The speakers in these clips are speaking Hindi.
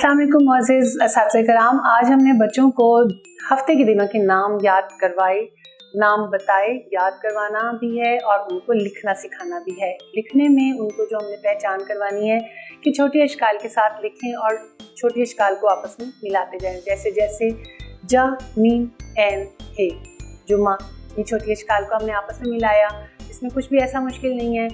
अस्सलाम वालेकुम मोअज़्ज़िज़ असातिज़े कराम। आज हमने बच्चों को हफ्ते के दिनों के नाम याद करवाए, नाम बताए, याद करवाना भी है और उनको लिखना सिखाना भी है। लिखने में उनको जो हमने पहचान करवानी है कि छोटी अशकाल के साथ लिखें और छोटी अशकाल को आपस में मिलाते जाएं। जैसे जैसे ज, मीम, ऐन, हे, जुम्मा, ये छोटी अशकाल को हमने आपस में मिलाया। इसमें कुछ भी ऐसा मुश्किल नहीं है।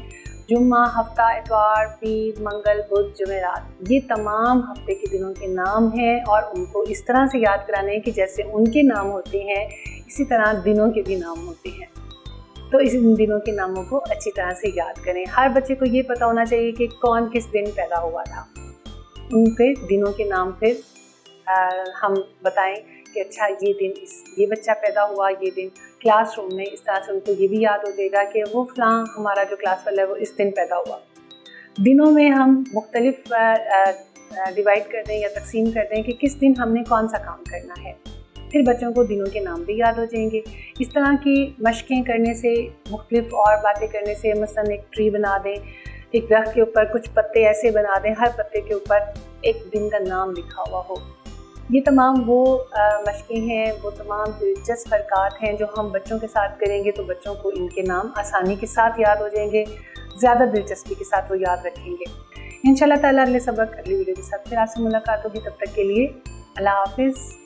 जुम्मा, हफ्ता, इतवार, पीर, मंगल, बुध, जुमेरात, ये तमाम हफ्ते के दिनों के नाम हैं और उनको इस तरह से याद कराने हैं कि जैसे उनके नाम होते हैं इसी तरह दिनों के भी नाम होते हैं। तो इस दिनों के नामों को अच्छी तरह से याद करें। हर बच्चे को ये पता होना चाहिए कि कौन किस दिन पैदा हुआ था। उनके दिनों के नाम फिर हम बताएं कि अच्छा ये बच्चा पैदा हुआ ये दिन। क्लासरूम में इस तरह से उनको ये भी याद हो जाएगा कि वो फलां हमारा जो क्लास वाला है वो इस दिन पैदा हुआ। दिनों में हम मुख्तलिफ डिवाइड कर दें या तकसीम कर दें कि किस दिन हमने कौन सा काम करना है। फिर बच्चों को दिनों के नाम भी याद हो जाएंगे। इस तरह की मशक़ें करने से, मुख्तलिफ और बातें करने से, मसलन एक ट्री बना दें, एक दरख्त के ऊपर कुछ पत्ते ऐसे बना दें, हर पत्ते के ऊपर एक दिन का नाम लिखा हुआ हो। ये तमाम वो मशक़ें हैं, वो तमाम दिलचस्प हरकत हैं जो हम बच्चों के साथ करेंगे तो बच्चों को इनके नाम आसानी के साथ याद हो जाएंगे, ज़्यादा दिलचस्पी के साथ वो याद रखेंगे। इंशाअल्लाह ताला अगले सबक, अगली वीडियो के साथ फिर आपसे मुलाकात होगी। तब तक के लिए अल्लाह हाफ़िज़।